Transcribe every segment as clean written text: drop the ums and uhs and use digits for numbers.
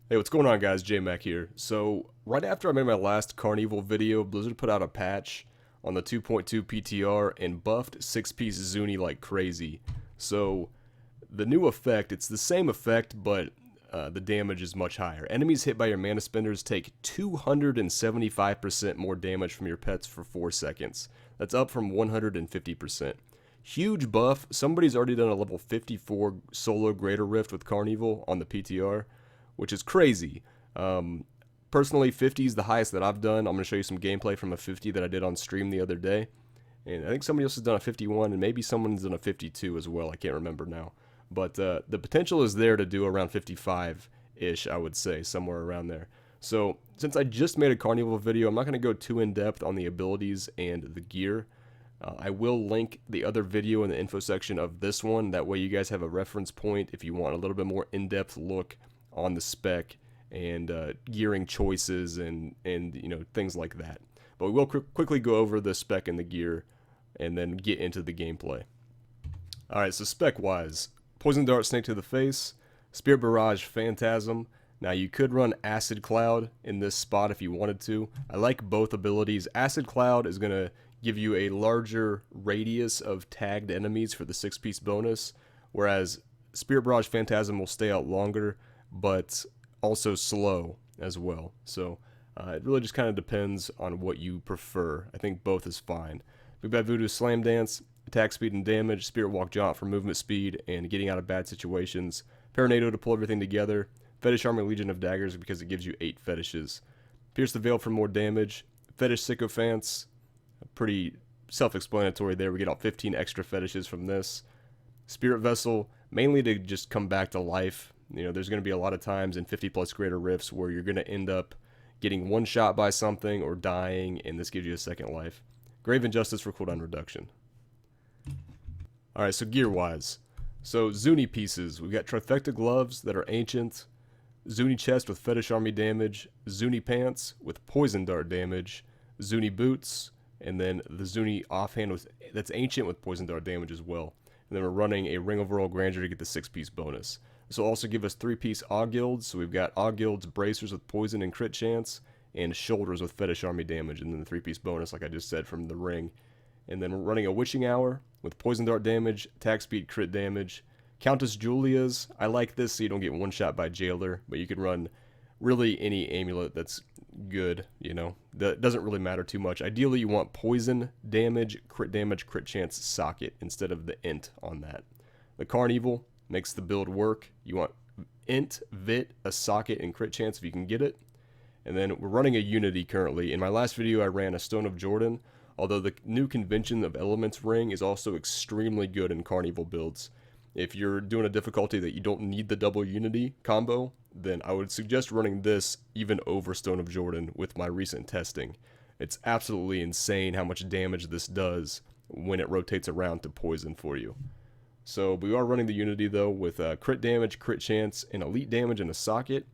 Hey, what's going on, guys? J-Mac here. So, right after I made my last Carnevil video, Blizzard put out a patch on the 2.2 PTR and buffed 6-piece Zuni like crazy. So, the new effect, it's the same effect, but the damage is much higher. Enemies hit by your mana spenders take 275% more damage from your pets for 4 seconds. That's up from 150%. Huge buff. Somebody's already done a level 54 solo Greater Rift with Carnevil on the PTR, which is crazy. Personally, 50 is the highest that I've done. I'm going to show you some gameplay from a 50 that I did on stream the other day. And I think somebody else has done a 51, and maybe someone's done a 52 as well. I can't remember now. But the potential is there to do around 55-ish, I would say, somewhere around there. So, since I just made a Carnival video, I'm not going to go too in-depth on the abilities and the gear. I will link the other video in the info section of this one. That way you guys have a reference point if you want a little bit more in-depth look on the spec and gearing choices and you know, things like that. But we will quickly go over the spec and the gear and then get into the gameplay. Alright, so spec-wise, Poison Dart Snake to the Face, Spirit Barrage Phantasm. Now you could run Acid Cloud in this spot if you wanted to. I like both abilities. Acid Cloud is going to give you a larger radius of tagged enemies for the 6-piece bonus, whereas Spirit Barrage Phantasm will stay out longer, but also slow as well. So it really just kind of depends on what you prefer. I think both is fine. Big Bad Voodoo Slam Dance, attack speed and damage, Spirit Walk Jaunt for movement speed and getting out of bad situations, Paranado to pull everything together, Fetish Army Legion of Daggers because it gives you 8 fetishes, Pierce the Veil for more damage, Fetish Sycophants, pretty self-explanatory there, we get out 15 extra fetishes from this, Spirit Vessel, mainly to just come back to life. You know, there's going to be a lot of times in 50 plus greater rifts where you're going to end up getting one shot by something or dying, and this gives you a second life. Grave Injustice for cooldown reduction. Alright, so gear-wise. So, Zuni pieces. We've got Trifecta Gloves that are ancient, Zuni Chest with Fetish Army damage, Zuni Pants with Poison Dart damage, Zuni Boots, and then the Zuni Offhand that's ancient with Poison Dart damage as well. And then we're running a Ring of Royal Grandeur to get the 6-piece bonus. This will also give us 3-piece Augilds, so we've got Augilds Bracers with Poison and Crit Chance, and Shoulders with Fetish Army damage, and then the 3-piece bonus, like I just said, from the ring. And then we're running a Witching Hour with Poison Dart damage, attack speed, crit damage. Countess Julia's, I like this so you don't get one shot by Jailer, but you can run really any amulet that's good, you know. That doesn't really matter too much. Ideally, you want Poison damage, crit chance, socket instead of the int on that. The Carnevil makes the build work. You want int, vit, a socket, and crit chance if you can get it. And then we're running a Unity currently. In my last video, I ran a Stone of Jordan, although the new Convention of Elements ring is also extremely good in Carnevil builds. If you're doing a difficulty that you don't need the double Unity combo, then I would suggest running this even over Stone of Jordan with my recent testing. It's absolutely insane how much damage this does when it rotates around to poison for you. So we are running the Unity though with crit damage, crit chance, and elite damage in a socket.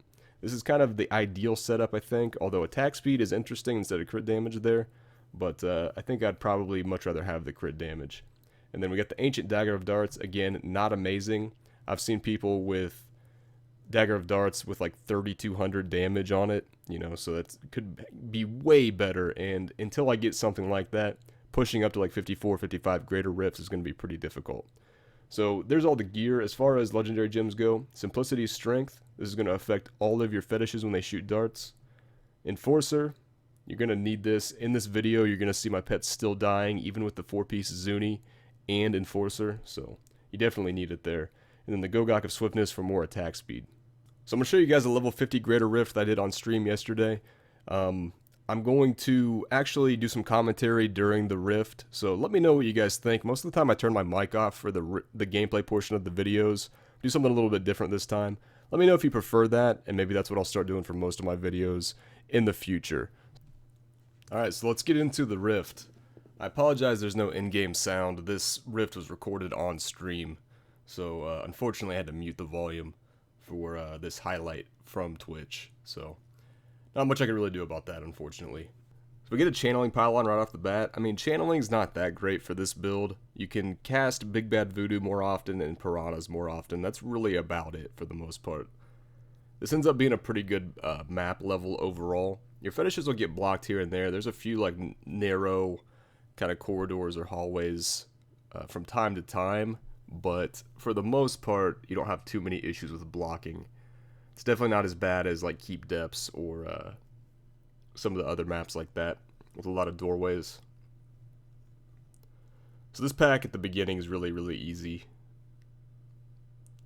This is kind of the ideal setup, I think, although attack speed is interesting instead of crit damage there. But I think I'd probably much rather have the crit damage. And then we got the Ancient Dagger of Darts. Again, not amazing. I've seen people with Dagger of Darts with like 3,200 damage on it, you know, so that could be way better. And until I get something like that, pushing up to like 54, 55 greater rifts is going to be pretty difficult. So there's all the gear. As far as legendary gems go, Simplicity Strength. This is going to affect all of your fetishes when they shoot darts. Enforcer. You're going to need this. In this video, you're going to see my pets still dying, even with the 4-piece Zuni and Enforcer, so you definitely need it there. And then the Gogok of Swiftness for more attack speed. So I'm going to show you guys a level 50 Greater Rift that I did on stream yesterday. I'm going to actually do some commentary during the Rift, so let me know what you guys think. Most of the time I turn my mic off for the gameplay portion of the videos. Do something a little bit different this time. Let me know if you prefer that, and maybe that's what I'll start doing for most of my videos in the future. Alright, so let's get into the Rift. I apologize there's no in-game sound. This Rift was recorded on stream, so unfortunately I had to mute the volume for this highlight from Twitch, so not much I can really do about that, unfortunately. So we get a Channeling Pylon right off the bat. I mean, Channeling's not that great for this build. You can cast Big Bad Voodoo more often and Piranhas more often. That's really about it for the most part. This ends up being a pretty good map level overall. Your fetishes will get blocked here and there. There's a few like narrow kind of corridors or hallways from time to time, but for the most part, you don't have too many issues with blocking. It's definitely not as bad as like Keep Depths or some of the other maps like that with a lot of doorways. So this pack at the beginning is really, really easy.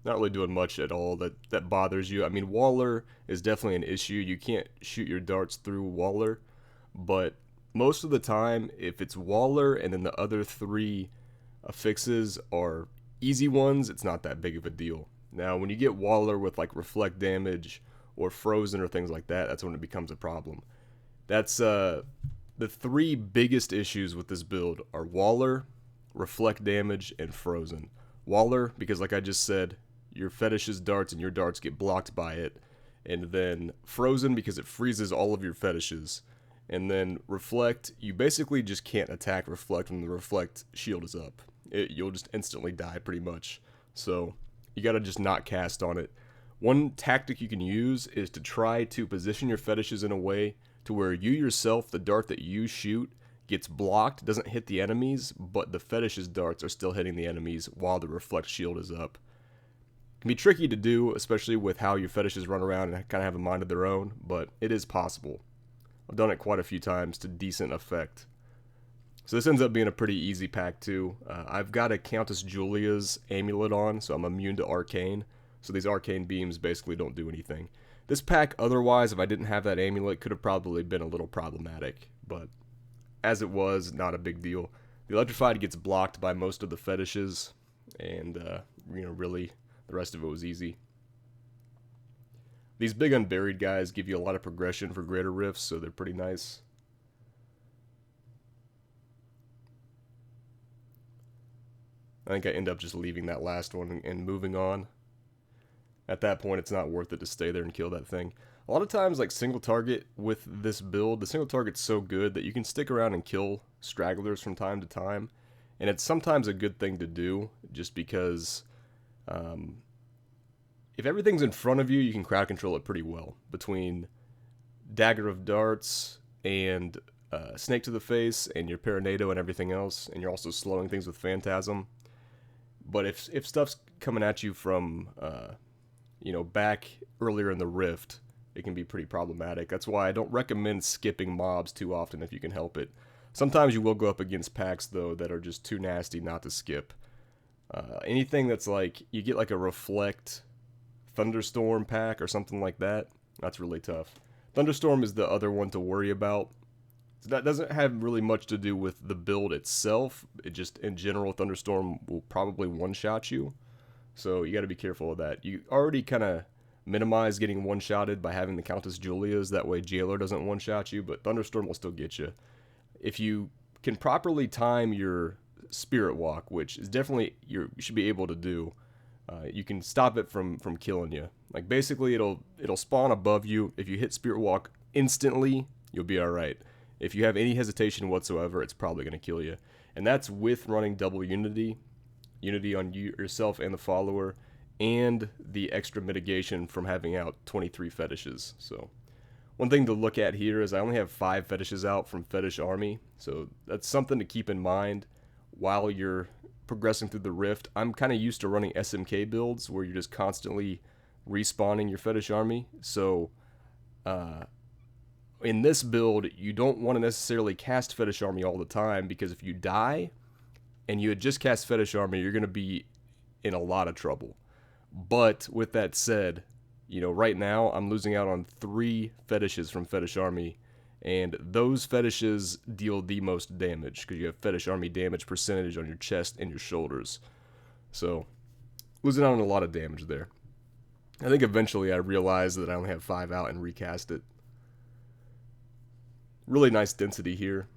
Not really doing much at all that bothers you. I mean, Waller is definitely an issue. You can't shoot your darts through Waller, but most of the time, if it's Waller and then the other three affixes are easy ones, it's not that big of a deal. Now, when you get Waller with like reflect damage or frozen or things like that, that's when it becomes a problem. That's the three biggest issues with this build are Waller, reflect damage, and frozen. Waller, because like I just said, your fetish's darts and your darts get blocked by it. And then frozen because it freezes all of your fetishes. And then reflect, you basically just can't attack reflect when the reflect shield is up. You'll just instantly die pretty much. So you gotta just not cast on it. One tactic you can use is to try to position your fetishes in a way to where you yourself, the dart that you shoot, gets blocked, doesn't hit the enemies, but the fetish's darts are still hitting the enemies while the reflect shield is up. It can be tricky to do, especially with how your fetishes run around and kind of have a mind of their own, but it is possible. I've done it quite a few times to decent effect. So this ends up being a pretty easy pack too. I've got a Countess Julia's amulet on, so I'm immune to arcane. So these arcane beams basically don't do anything. This pack otherwise, if I didn't have that amulet, could have probably been a little problematic, but as it was, not a big deal. The electrified gets blocked by most of the fetishes, and really the rest of it was easy. These big unburied guys give you a lot of progression for greater rifts, so they're pretty nice. I think I end up just leaving that last one and moving on. At that point, it's not worth it to stay there and kill that thing. A lot of times, like single target with this build, the single target's so good that you can stick around and kill stragglers from time to time. And it's sometimes a good thing to do, just because if everything's in front of you, you can crowd control it pretty well. Between Dagger of Darts and Snake to the Face and your Paranado and everything else, and you're also slowing things with Phantasm. But if stuff's coming at you from back earlier in the rift, it can be pretty problematic. That's why I don't recommend skipping mobs too often if you can help it. Sometimes you will go up against packs, though, that are just too nasty not to skip. Anything that's like, you get like a Reflect Thunderstorm pack or something like that, that's really tough. Thunderstorm is the other one to worry about. That doesn't have really much to do with the build itself. It just, in general, Thunderstorm will probably one-shot you. So you got to be careful of that. You already kind of minimize getting one-shotted by having the Countess Julia's. That way Jailer doesn't one-shot you, but Thunderstorm will still get you. If you can properly time your Spirit Walk, which is definitely you should be able to do, you can stop it from killing you. Like basically it'll spawn above you. If you hit Spirit Walk instantly, you'll be alright. If you have any hesitation whatsoever, it's probably going to kill you. And that's with running double Unity. Unity on yourself and the follower, and the extra mitigation from having out 23 fetishes. So one thing to look at here is I only have 5 fetishes out from Fetish Army, so that's something to keep in mind while you're progressing through the rift. I'm kind of used to running SMK builds where you're just constantly respawning your Fetish Army, so in this build you don't want to necessarily cast Fetish Army all the time, because if you die and you had just cast Fetish Army, you're going to be in a lot of trouble. But with that said, right now I'm losing out on 3 fetishes from Fetish Army, and those fetishes deal the most damage because you have Fetish Army damage percentage on your chest and your shoulders. So losing out on a lot of damage there. I think eventually I realized that I only have 5 out and recast it. Really nice density here.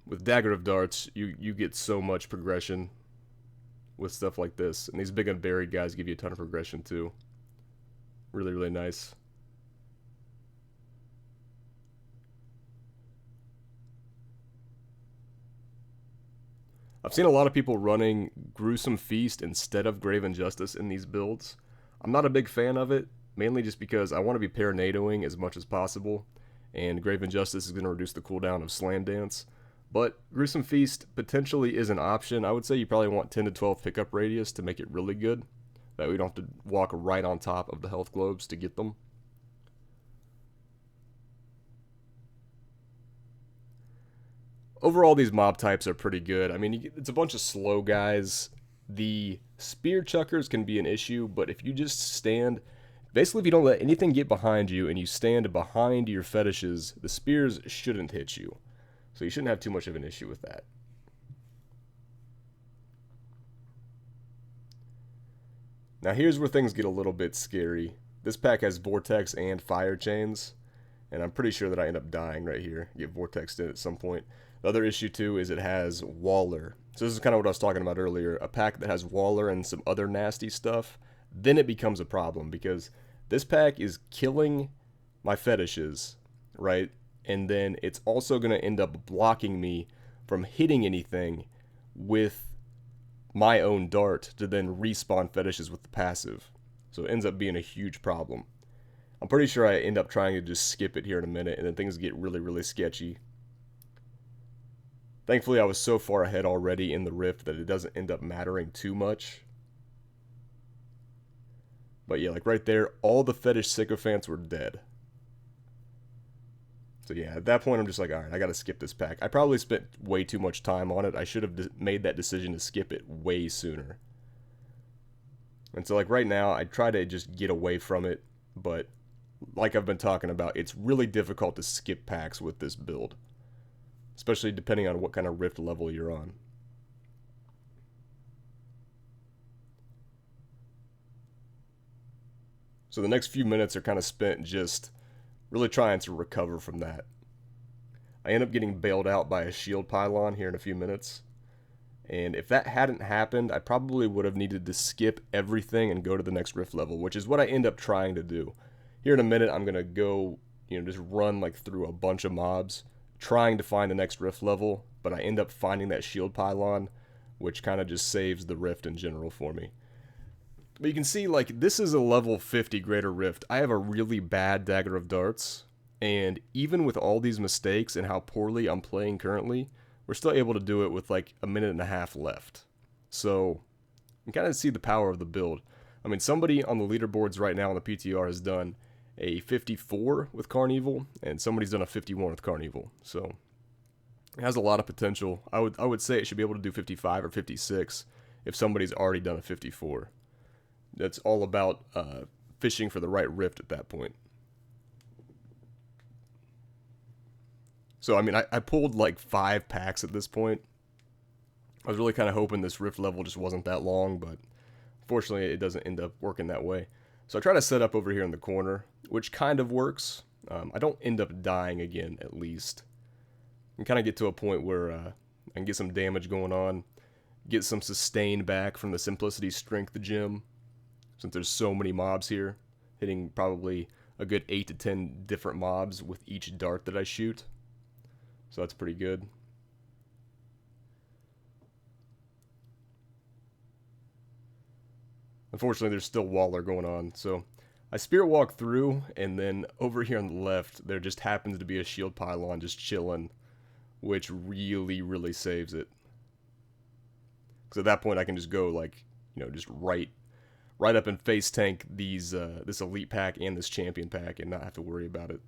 With Dagger of Darts, you get so much progression with stuff like this. And these big unburied guys give you a ton of progression too. Really, really nice. I've seen a lot of people running Gruesome Feast instead of Grave Injustice in these builds. I'm not a big fan of it, mainly just because I want to be Paranadoing as much as possible, and Grave Injustice is going to reduce the cooldown of Slam Dance. But Gruesome Feast potentially is an option. I would say you probably want 10 to 12 pickup radius to make it really good. That way you don't have to walk right on top of the health globes to get them. Overall, these mob types are pretty good. I mean, it's a bunch of slow guys. The spear chuckers can be an issue, but if you just stand... Basically, if you don't let anything get behind you and you stand behind your fetishes, the spears shouldn't hit you. So you shouldn't have too much of an issue with that. Now here's where things get a little bit scary. This pack has Vortex and Fire Chains, and I'm pretty sure that I end up dying right here. Get Vortexed in at some point. The other issue too is it has Waller. So this is kind of what I was talking about earlier. A pack that has Waller and some other nasty stuff, then it becomes a problem because this pack is killing my fetishes, right? And then it's also going to end up blocking me from hitting anything with my own dart to then respawn fetishes with the passive. So it ends up being a huge problem. I'm pretty sure I end up trying to just skip it here in a minute, and then things get really, really sketchy. Thankfully, I was so far ahead already in the rift that it doesn't end up mattering too much. But yeah, like right there, all the fetish sycophants were dead. So yeah, at that point I'm just like, alright, I gotta skip this pack. I probably spent way too much time on it. I should have made that decision to skip it way sooner. And so like right now, I try to just get away from it, but like I've been talking about, it's really difficult to skip packs with this build. Especially depending on what kind of rift level you're on. So the next few minutes are kind of spent just really trying to recover from that. I end up getting bailed out by a shield pylon here in a few minutes. And if that hadn't happened, I probably would have needed to skip everything and go to the next rift level, which is what I end up trying to do. Here in a minute, I'm going to go, just run like through a bunch of mobs, trying to find the next rift level, but I end up finding that shield pylon, which kind of just saves the rift in general for me. But you can see, like, this is a level 50 greater rift. I have a really bad dagger of darts, and even with all these mistakes and how poorly I'm playing currently, we're still able to do it with like a minute and a half left. So you can kind of see the power of the build. I mean, somebody on the leaderboards right now on the PTR has done a 54 with Carnevil, and somebody's done a 51 with Carnevil. So it has a lot of potential. I would say it should be able to do 55 or 56 if somebody's already done a 54. That's all about fishing for the right rift at that point. So, I mean, I pulled like 5 packs at this point. I was really kind of hoping this rift level just wasn't that long, but unfortunately it doesn't end up working that way. So I try to set up over here in the corner, which kind of works. I don't end up dying again, at least. And kind of get to a point where I can get some damage going on, get some sustain back from the Simplicity Strength gem, since there's so many mobs here, hitting probably a good 8 to 10 different mobs with each dart that I shoot. So that's pretty good. Unfortunately, there's still Waller going on, so I spirit walk through, and then over here on the left, there just happens to be a shield pylon just chilling, which really, really saves it. Because at that point, I can just go, like, just right up and face tank these this elite pack and this champion pack and not have to worry about it.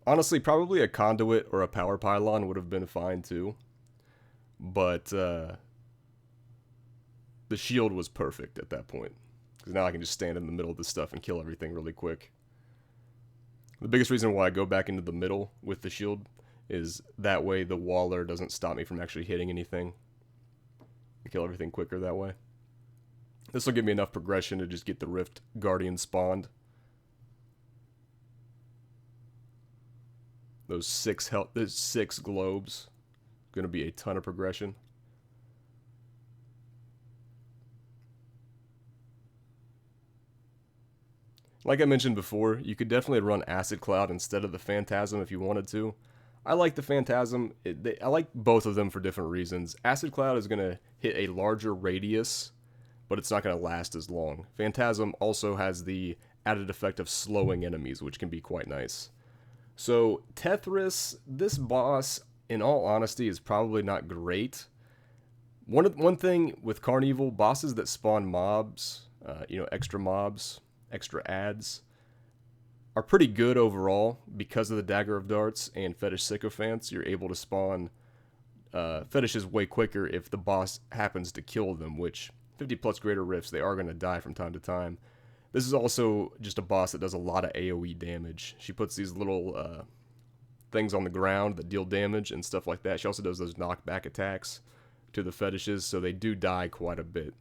Honestly, probably a conduit or a power pylon would have been fine too. But the shield was perfect at that point. Because now I can just stand in the middle of this stuff and kill everything really quick. The biggest reason why I go back into the middle with the shield is that way the Waller doesn't stop me from actually hitting anything. I kill everything quicker that way. This will give me enough progression to just get the Rift Guardian spawned. Those 6 globes. Going to be a ton of progression. Like I mentioned before, you could definitely run Acid Cloud instead of the Phantasm if you wanted to. I like the Phantasm. I like both of them for different reasons. Acid Cloud is going to hit a larger radius, but it's not going to last as long. Phantasm also has the added effect of slowing enemies, which can be quite nice. So Tethris, this boss, in all honesty, is probably not great. One thing with Carnevil, bosses that spawn mobs, extra mobs, extra ads, are pretty good overall because of the Dagger of Darts and Fetish Sycophants. You're able to spawn fetishes way quicker if the boss happens to kill them, which 50 plus greater rifts, they are going to die from time to time. This is also just a boss that does a lot of AoE damage. She puts these little things on the ground that deal damage and stuff like that. She also does those knockback attacks to the fetishes, so they do die quite a bit.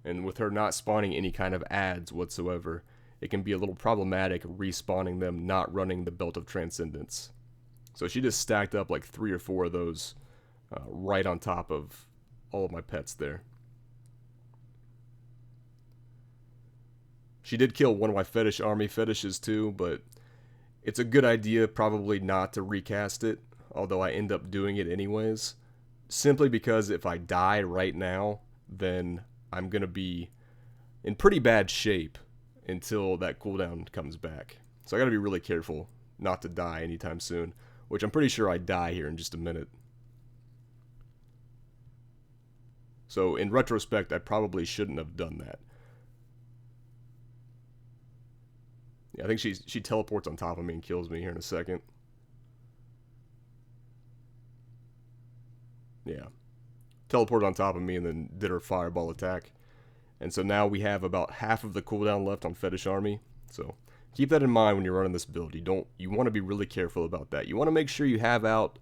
And with her not spawning any kind of ads whatsoever, it can be a little problematic respawning them not running the Belt of Transcendence. So she just stacked up like 3 or 4 of those right on top of all of my pets there. She did kill one of my fetish army fetishes too, but it's a good idea probably not to recast it, although I end up doing it anyways. Simply because if I die right now, then I'm going to be in pretty bad shape until that cooldown comes back. So I got to be really careful not to die anytime soon, which I'm pretty sure I die here in just a minute. So in retrospect, I probably shouldn't have done that. Yeah, I think she teleports on top of me and kills me here in a second. Yeah. Teleported on top of me and then did her fireball attack. And so now we have about half of the cooldown left on Fetish Army. So keep that in mind when you're running this build. You want to be really careful about that. You want to make sure you have out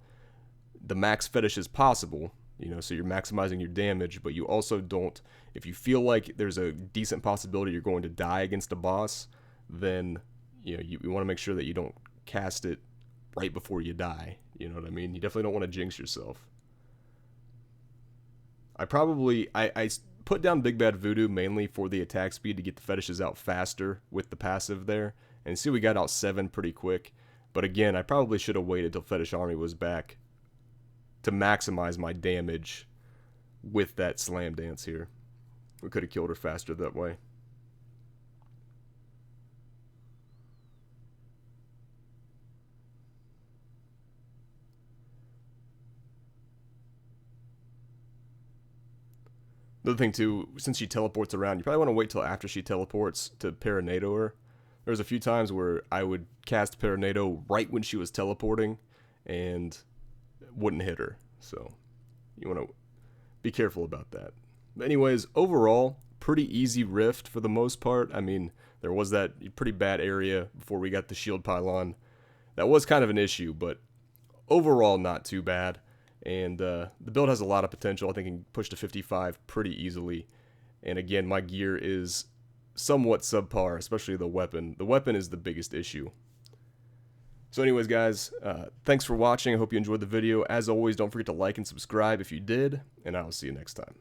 the max fetishes possible, so you're maximizing your damage, but you also don't, if you feel like there's a decent possibility you're going to die against a boss, then you want to make sure that you don't cast it right before you die. You know what I mean? You definitely don't want to jinx yourself. I put down Big Bad Voodoo mainly for the attack speed to get the fetishes out faster with the passive there. And see, we got out 7 pretty quick. But again, I probably should have waited till Fetish Army was back to maximize my damage with that slam dance here. We could have killed her faster that way. The other thing too, since she teleports around, you probably want to wait till after she teleports to Paranado her. There was a few times where I would cast Paranado right when she was teleporting and wouldn't hit her. So you want to be careful about that. But anyways, overall, pretty easy rift for the most part. I mean, there was that pretty bad area before we got the shield pylon. That was kind of an issue, but overall not too bad. And the build has a lot of potential. I think it can push to 55 pretty easily. And again, my gear is somewhat subpar, especially the weapon. The weapon is the biggest issue. So anyways, guys, thanks for watching. I hope you enjoyed the video. As always, don't forget to like and subscribe if you did, and I will see you next time.